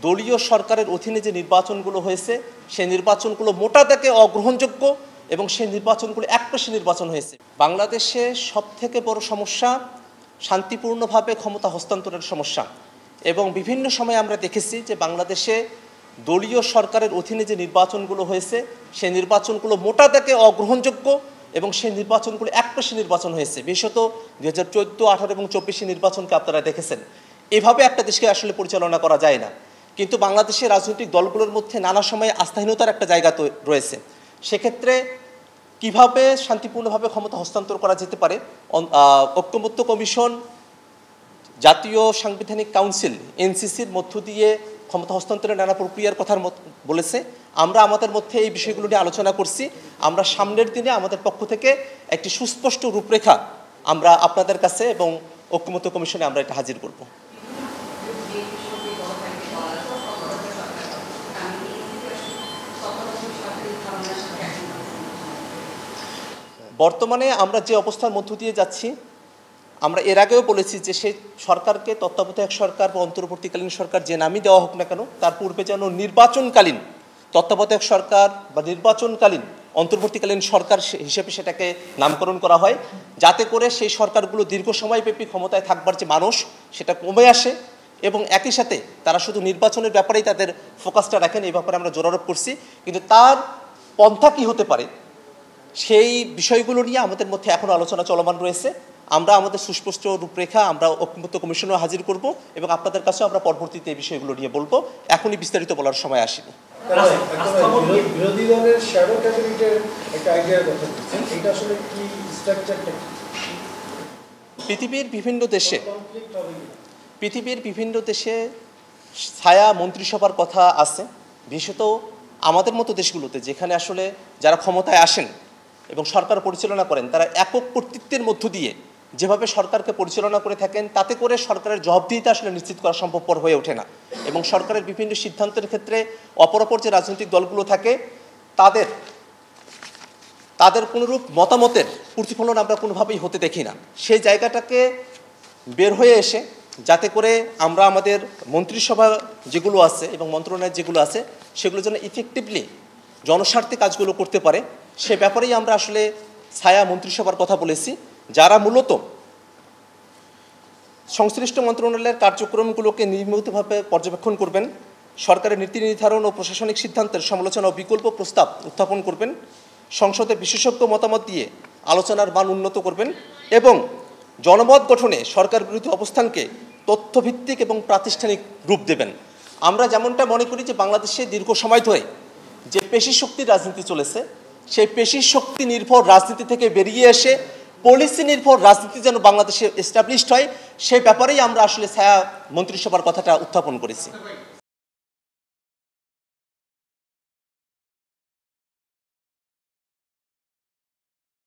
দলীয় সরকারের অধীনে যে নির্বাচনগুলো হয়েছে সেই নির্বাচনগুলো মোটা দাগে অগ্রহণযোগ্য এবং সেই নির্বাচনগুলো একপেশে নির্বাচন হয়েছে। বাংলাদেশে সবথেকে বড় সমস্যা শান্তিপূর্ণভাবে ক্ষমতা হস্তান্তরের সমস্যা, এবং বিভিন্ন সময়ে আমরা দেখেছি যে বাংলাদেশে দলীয় সরকারের অধীনে যে নির্বাচনগুলো হয়েছে সেই নির্বাচনগুলো মোটা দাগে অগ্রহণযোগ্য এবং সেই নির্বাচনগুলো একপেশে নির্বাচন হয়েছে। বিশেষত 2014, 2018 এবং 2024 নির্বাচনকে আপনারা দেখেছেন। এভাবে একটা দেশকে আসলে পরিচালনা করা যায় না। কিন্তু বাংলাদেশের রাজনৈতিক দলগুলোর মধ্যে নানা সময়ে আস্থাহীনতার একটা জায়গা রয়েছে। সেক্ষেত্রে কিভাবে শান্তিপূর্ণভাবে ক্ষমতা হস্তান্তর করা যেতে পারে, ঐক্যমত্য কমিশন, জাতীয় সাংবিধানিক কাউন্সিল এনসিসির মধ্য দিয়ে ক্ষমতা হস্তান্তরের নানা প্রক্রিয়ার কথা বলেছে। আমরা আমাদের মধ্যে এই বিষয়গুলো নিয়ে আলোচনা করছি। আমরা সামনের দিনে আমাদের পক্ষ থেকে একটি সুস্পষ্ট রূপরেখা আমরা আপনাদের কাছে এবং ঐক্যমত্য কমিশনে আমরা এটা হাজির করব। বর্তমানে আমরা যে অবস্থার মধ্য দিয়ে যাচ্ছি, আমরা এর আগেও বলেছি যে সেই সরকারকে তত্ত্বাবধায়ক সরকার বা অন্তর্বর্তীকালীন সরকার যে নামই দেওয়া হোক না কেন, তার পূর্বে যেন নির্বাচনকালীন তত্ত্বাবধায়ক সরকার বা নির্বাচনকালীন অন্তর্বর্তীকালীন সরকার হিসেবে সেটাকে নামকরণ করা হয়, যাতে করে সেই সরকারগুলো দীর্ঘ সময়ব্যাপী ক্ষমতায় থাকবার যে মানুষ সেটা কমে আসে এবং একই সাথে তারা শুধু নির্বাচনের ব্যাপারেই তাদের ফোকাসটা রাখেন। এই ব্যাপারে আমরা জোরারোপ করছি, কিন্তু তার পন্থা কী হতে পারে সেই বিষয়গুলো নিয়ে আমাদের মধ্যে এখনও আলোচনা চলমান রয়েছে। আমরা আমাদের সুস্পষ্ট রূপরেখা আমরা ঐক্যমত্য কমিশনেও হাজির করব এবং আপনাদের কাছেও আমরা পরবর্তীতে এই বিষয়গুলো নিয়ে বলবো। এখনই বিস্তারিত বলার সময় আসেনি। বিরোধী দলের শ্যাডো ক্যাবিনেটের একটা আইডিয়ার কথা বলছেন, এটা আসলে কি স্ট্রাকচারটা? পৃথিবীর বিভিন্ন দেশে ছায়া মন্ত্রিসভার কথা আছে। বিশেষত আমাদের মতো দেশগুলোতে যেখানে আসলে যারা ক্ষমতায় আসেন এবং সরকার পরিচালনা করেন, তারা একক কর্তৃত্বের মধ্য দিয়ে যেভাবে সরকারকে পরিচালনা করে থাকেন, তাতে করে সরকারের জবাবদিহিতা আসলে নিশ্চিত করা সম্ভবপর হয়ে ওঠে না। এবং সরকারের বিভিন্ন সিদ্ধান্তের ক্ষেত্রে অপরাপর যে রাজনৈতিক দলগুলো থাকে তাদের কোনোরূপ মতামতের প্রতিফলন আমরা কোনোভাবেই হতে দেখি না। সেই জায়গাটাকে বের হয়ে এসে যাতে করে আমরা আমাদের মন্ত্রিসভা যেগুলো আছে এবং মন্ত্রণালয় যেগুলো আছে সেগুলো যেন ইফেক্টিভলি জনস্বার্থে কাজগুলো করতে পারে, সে ব্যাপারেই আমরা আসলে ছায়া মন্ত্রিসভার কথা বলেছি, যারা মূলত সংশ্লিষ্ট মন্ত্রণালয়ের কার্যক্রমগুলোকে নিয়মিতভাবে পর্যবেক্ষণ করবেন, সরকারের নীতি নির্ধারণ ও প্রশাসনিক সিদ্ধান্তের সমালোচনা ও বিকল্প প্রস্তাব উত্থাপন করবেন, সংসদে বিশেষজ্ঞ মতামত দিয়ে আলোচনার মান উন্নত করবেন এবং জনমত গঠনে সরকার বিরোধী অবস্থানকে তথ্যভিত্তিক এবং প্রাতিষ্ঠানিক রূপ দেবেন। আমরা যেমনটা মনে করি যে বাংলাদেশে দীর্ঘ সময় ধরে যে পেশি শক্তির রাজনীতি চলেছে, সেই পেশি শক্তি নির্ভর রাজনীতি থেকে বেরিয়ে এসে পলিসি নির্ভর রাজনীতি যেন বাংলাদেশে এস্টাবলিশড হয়, সেই ব্যাপারেই আমরা আসলে ছায়া মন্ত্রিসভার কথাটা উত্থাপন করেছি।